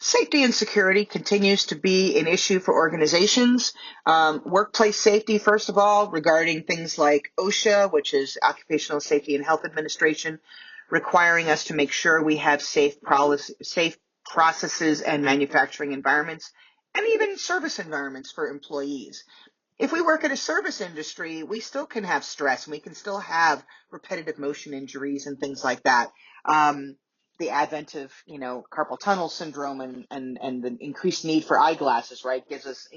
Safety and security continues to be an issue for organizations. Workplace safety, first of all, regarding things like OSHA, which is Occupational Safety and Health Administration, requiring us to make sure we have safe processes and manufacturing environments, and even service environments for employees. If we work at a service industry, we still can have stress and we can still have repetitive motion injuries and things like that. The advent of, carpal tunnel syndrome and the increased need for eyeglasses, right, gives us,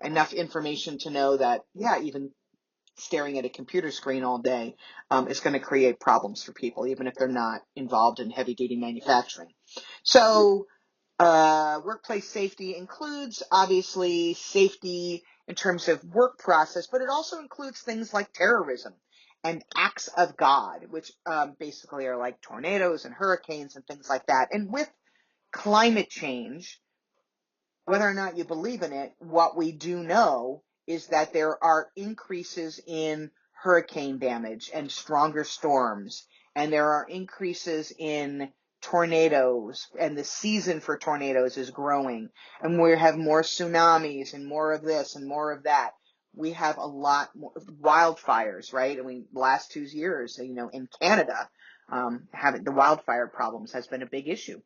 enough information to know that, yeah, even staring at a computer screen all day is going to create problems for people, even if they're not involved in heavy duty manufacturing. So workplace safety includes, obviously, safety in terms of work process, but it also includes things like terrorism and acts of God, which basically are like tornadoes and hurricanes and things like that. And with climate change, whether or not you believe in it, what we do know is that there are increases in hurricane damage and stronger storms, and there are increases in tornadoes, and the season for tornadoes is growing, and we have more tsunamis and more of this and more of that. We have a lot more wildfires, right? I mean, the last 2 years, in Canada, having the wildfire problems has been a big issue.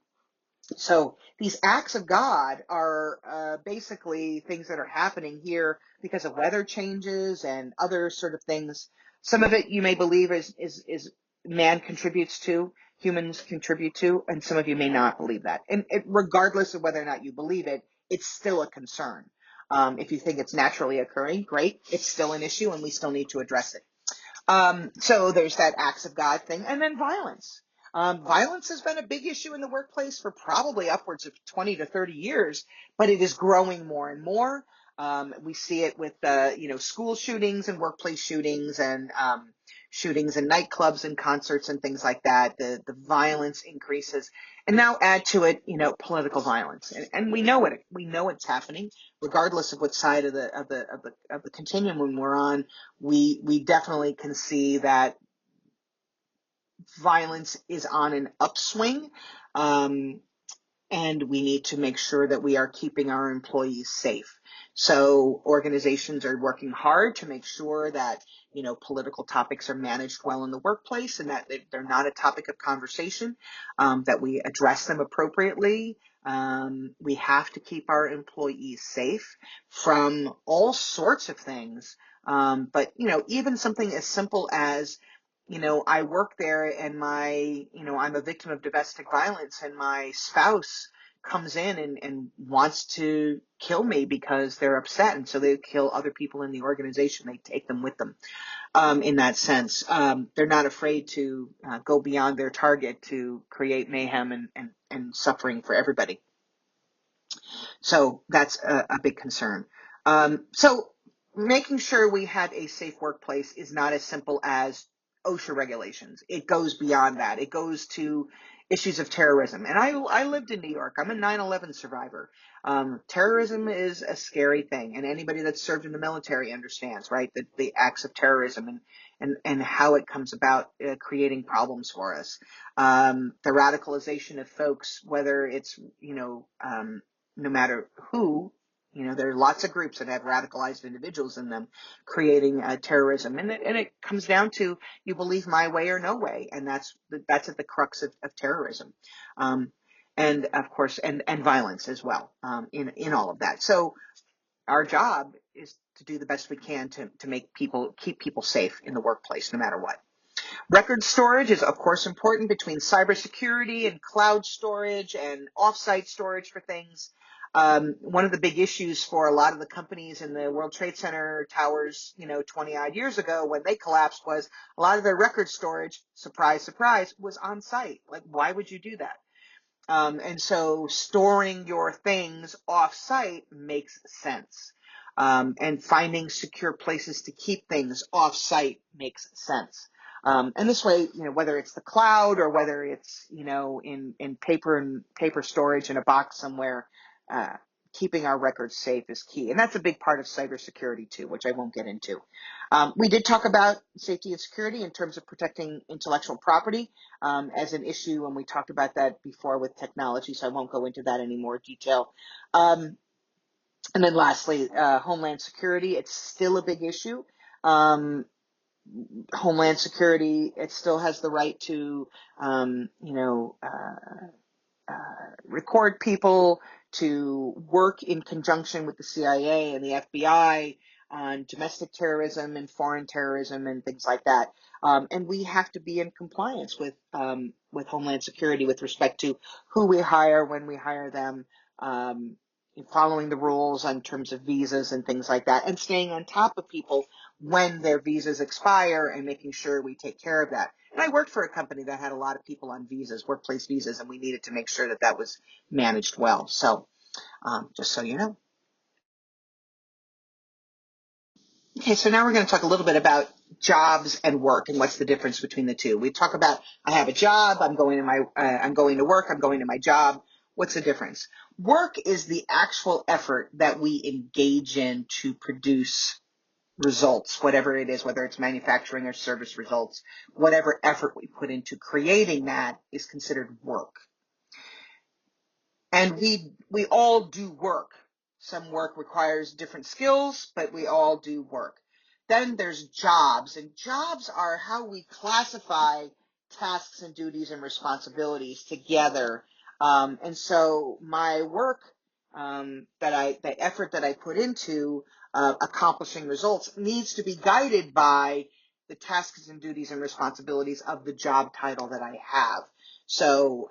So these acts of God are basically things that are happening here because of weather changes and other sort of things. Some of it you may believe is man contributes to, humans contribute to, and some of you may not believe that. And regardless of whether or not you believe it, it's still a concern. If you think it's naturally occurring, great. It's still an issue, and we still need to address it. So there's that acts of God thing, and then violence. Violence has been a big issue in the workplace for probably upwards of 20 to 30 years, but it is growing more and more. We see it with, school shootings and workplace shootings and shootings in nightclubs and concerts and things like that. The violence increases, and now add to it, political violence, and we know it. We know it's happening, regardless of what side of the continuum we're on. We definitely can see that violence is on an upswing, and we need to make sure that we are keeping our employees safe. So organizations are working hard to make sure that, political topics are managed well in the workplace and that they're not a topic of conversation, that we address them appropriately. We have to keep our employees safe from all sorts of things. But, even something as simple as, I work there and I'm a victim of domestic violence and my spouse comes in and wants to kill me because they're upset. And so they kill other people in the organization. They take them with them, in that sense. They're not afraid to go beyond their target to create mayhem and suffering for everybody. So that's a big concern. So making sure we have a safe workplace is not as simple as OSHA regulations. It goes beyond that. It goes to issues of terrorism. And I lived in New York. I'm a 9/11 survivor. Terrorism is a scary thing, and anybody that's served in the military understands, right, the acts of terrorism and how it comes about creating problems for us. The radicalization of folks, whether it's, no matter who, there are lots of groups that have radicalized individuals in them creating terrorism. And it comes down to, you believe my way or no way. And that's at the crux of terrorism. And of course, and violence as well, in all of that. So our job is to do the best we can to keep people safe in the workplace, no matter what. Record storage is, of course, important between cybersecurity and cloud storage and offsite storage for things. One of the big issues for a lot of the companies in the World Trade Center towers, 20 odd years ago when they collapsed, was a lot of their record storage, surprise, surprise, was on site. Like, why would you do that? And so storing your things off site makes sense. And finding secure places to keep things off site makes sense. And this way, whether it's the cloud or whether it's, in paper storage in a box somewhere, keeping our records safe is key. And that's a big part of cybersecurity too, which I won't get into. We did talk about safety and security in terms of protecting intellectual property as an issue, and we talked about that before with technology, so I won't go into that in any more detail. And then lastly, Homeland Security. It's still a big issue. Homeland Security, it still has the right to, record people, to work in conjunction with the CIA and the FBI on domestic terrorism and foreign terrorism and things like that. And we have to be in compliance with Homeland Security with respect to who we hire, when we hire them, following the rules in terms of visas and things like that, and staying on top of people when their visas expire and making sure we take care of that. And I worked for a company that had a lot of people on visas, workplace visas, and we needed to make sure that that was managed well. So just so you know. Okay, so now we're going to talk a little bit about jobs and work and what's the difference between the two. We talk about I have a job, I'm going to work, I'm going to my job. What's the difference? Work is the actual effort that we engage in to produce results, whatever it is, whether it's manufacturing or service results, whatever effort we put into creating that is considered work. And we all do work. Some work requires different skills, but we all do work. Then there's jobs, and jobs are how we classify tasks and duties and responsibilities together. And so my work, the effort that I put into accomplishing results needs to be guided by the tasks and duties and responsibilities of the job title that I have. So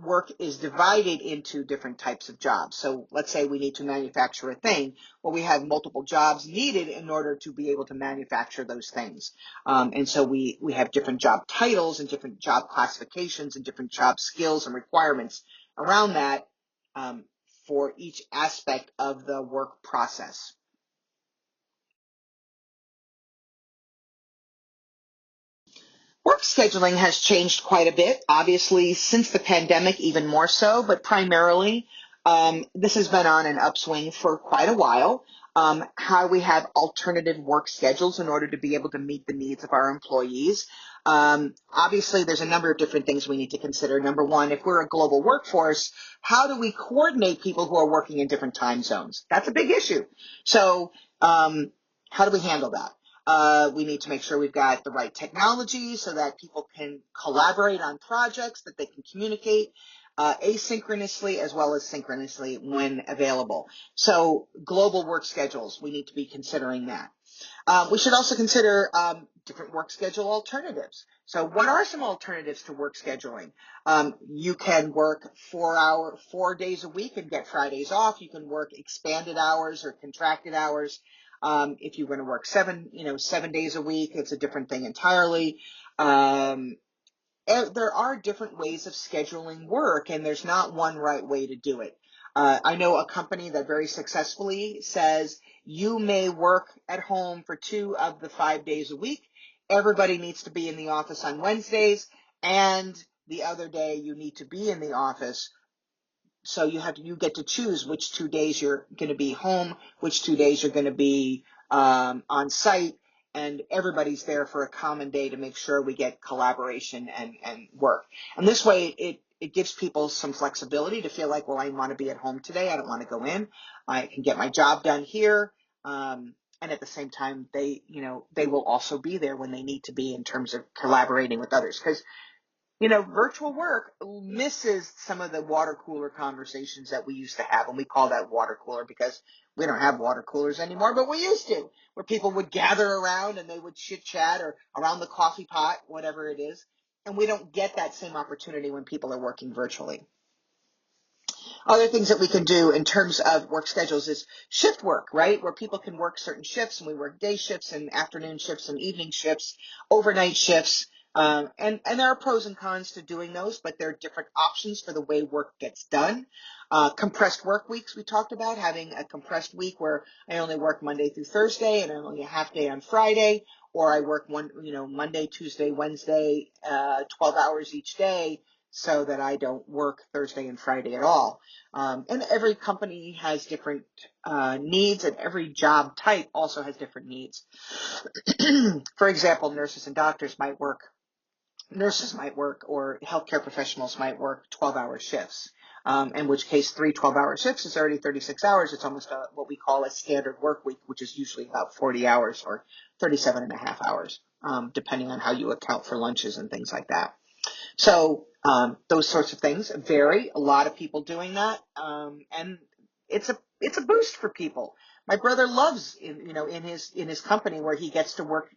work is divided into different types of jobs. So let's say we need to manufacture a thing. Well, we have multiple jobs needed in order to be able to manufacture those things. And so we have different job titles and different job classifications and different job skills and requirements around that for each aspect of the work process. Work scheduling has changed quite a bit, obviously, since the pandemic, even more so, but primarily this has been on an upswing for quite a while. How we have alternative work schedules in order to be able to meet the needs of our employees. Obviously, there's a number of different things we need to consider. Number one, if we're a global workforce, how do we coordinate people who are working in different time zones? That's a big issue. So how do we handle that? We need to make sure we've got the right technology so that people can collaborate on projects, that they can communicate asynchronously as well as synchronously when available. So global work schedules, we need to be considering that. We should also consider different work schedule alternatives. So what are some alternatives to work scheduling? You can work 4 days a week and get Fridays off. You can work expanded hours or contracted hours. If you're going to work 7 days a week, it's a different thing entirely. There are different ways of scheduling work, and there's not one right way to do it. I know a company that very successfully says you may work at home for 2 of the 5 days a week. Everybody needs to be in the office on Wednesdays, and the other day you need to be in the office. So you get to choose which 2 days you're going to be home, which 2 days you're going to be on site, and everybody's there for a common day to make sure we get collaboration and work. And this way, it gives people some flexibility to feel like, well, I want to be at home today. I don't want to go in. I can get my job done here. And at the same time, they will also be there when they need to be in terms of collaborating with others. Because virtual work misses some of the water cooler conversations that we used to have. And we call that water cooler because we don't have water coolers anymore, but we used to, where people would gather around and they would chit chat or around the coffee pot, whatever it is. And we don't get that same opportunity when people are working virtually. Other things that we can do in terms of work schedules is shift work, right? Where people can work certain shifts, and we work day shifts and afternoon shifts and evening shifts, overnight shifts. And there are pros and cons to doing those, but there are different options for the way work gets done. Compressed work weeks, we talked about having a compressed week where I only work Monday through Thursday and I'm only a half day on Friday, or I work Monday, Tuesday, Wednesday, 12 hours each day, so that I don't work Thursday and Friday at all. And every company has different needs, and every job type also has different needs. For example, nurses might work, or healthcare professionals might work 12-hour shifts. In which case 12-hour shifts is already 36 hours. It's almost what we call a standard work week, which is usually about 40 hours or 37 and a half hours, depending on how you account for lunches and things like that. So those sorts of things vary. A lot of people doing that, and it's a boost for people. My brother loves, in his company where he gets to work,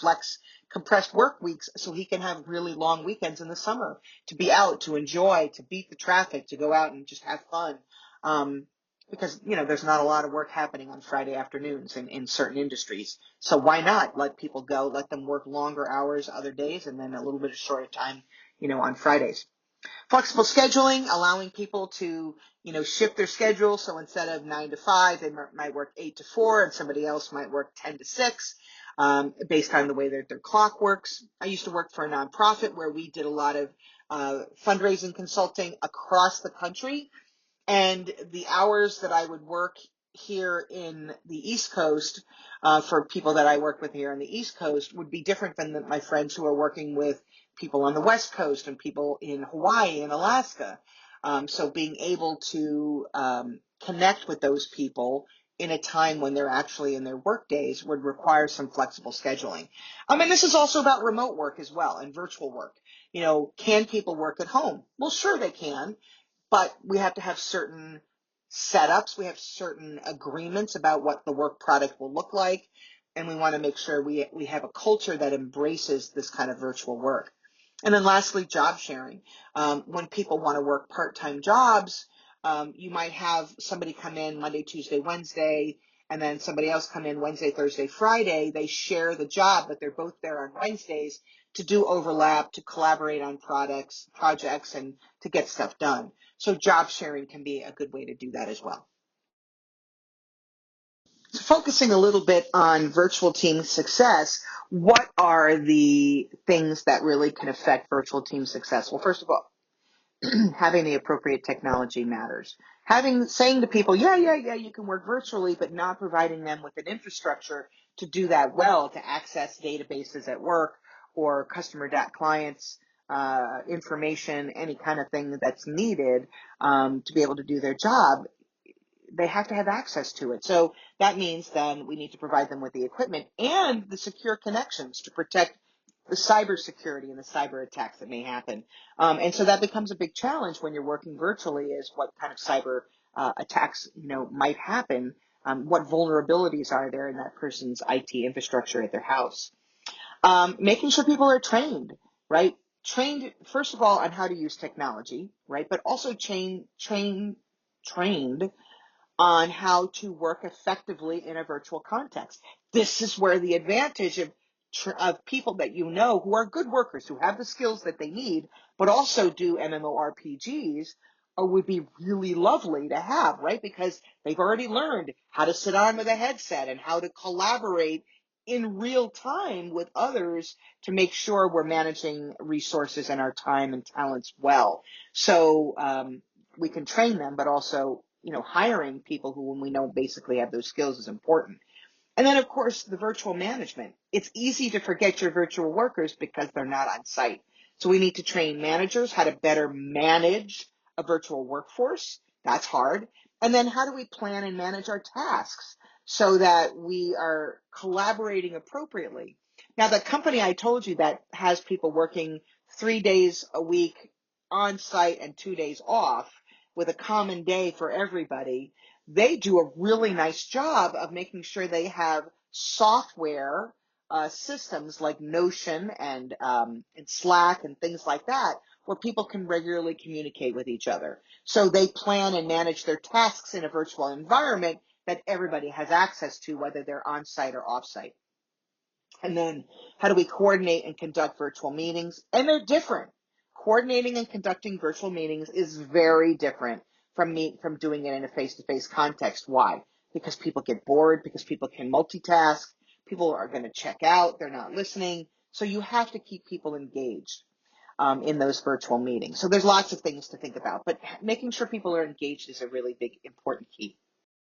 flex compressed work weeks, so he can have really long weekends in the summer to be out, to enjoy, to beat the traffic, to go out and just have fun. Because there's not a lot of work happening on Friday afternoons in certain industries. So why not let people go, let them work longer hours other days, and then a little bit of shorter time on Fridays. Flexible scheduling, allowing people to, shift their schedule. So instead of 9 to 5, they might work 8 to 4, and somebody else might work 10 to 6, based on the way their clock works. I used to work for a nonprofit where we did a lot of fundraising consulting across the country. And the hours that I would work here in the East Coast, for people that I work with here on the East Coast, would be different than my friends who are working with people on the West Coast and people in Hawaii and Alaska. So being able to connect with those people in a time when they're actually in their work days would require some flexible scheduling. And this is also about remote work as well, and virtual work. Can people work at home? Well, sure they can. But we have to have certain setups. We have certain agreements about what the work product will look like. And we want to make sure we have a culture that embraces this kind of virtual work. And then lastly, job sharing. When people want to work part-time jobs, you might have somebody come in Monday, Tuesday, Wednesday, and then somebody else come in Wednesday, Thursday, Friday. They share the job, but they're both there on Wednesdays to do overlap, to collaborate on projects, and to get stuff done. So job sharing can be a good way to do that as well. So focusing a little bit on virtual team success, what are the things that really can affect virtual team success? Well, first of all, having the appropriate technology matters. Saying to people, yeah, you can work virtually, but not providing them with an infrastructure to do that well, to access databases at work or clients information, any kind of thing that's needed to be able to do their job. They have to have access to it. So that means then we need to provide them with the equipment and the secure connections to protect the cybersecurity and the cyber attacks that may happen. And so that becomes a big challenge when you're working virtually, is what kind of cyber attacks, might happen. What vulnerabilities are there in that person's IT infrastructure at their house? Making sure people are trained, right? Trained, first of all, on how to use technology, right? But also trained on how to work effectively in a virtual context. This is where the advantage of people that who are good workers, who have the skills that they need, but also do MMORPGs, would be really lovely to have, right? Because they've already learned how to sit on with a headset and how to collaborate in real time with others to make sure we're managing resources and our time and talents well. So we can train them, but also, hiring people who, when we know basically have those skills, is important. And then, of course, the virtual management. It's easy to forget your virtual workers because they're not on site. So we need to train managers how to better manage a virtual workforce. That's hard. And then how do we plan and manage our tasks so that we are collaborating appropriately? Now, the company I told you that has people working 3 days a week on site and 2 days off with a common day for everybody, they do a really nice job of making sure they have software systems like Notion and Slack and things like that, where people can regularly communicate with each other. So they plan and manage their tasks in a virtual environment that everybody has access to, whether they're on site or off site. And then how do we coordinate and conduct virtual meetings? And they're different. Coordinating and conducting virtual meetings is very different from doing it in a face-to-face context. Why? Because people get bored, because people can multitask, people are going to check out, they're not listening. So you have to keep people engaged. in those virtual meetings. So there's lots of things to think about, but making sure people are engaged is a really big, important key.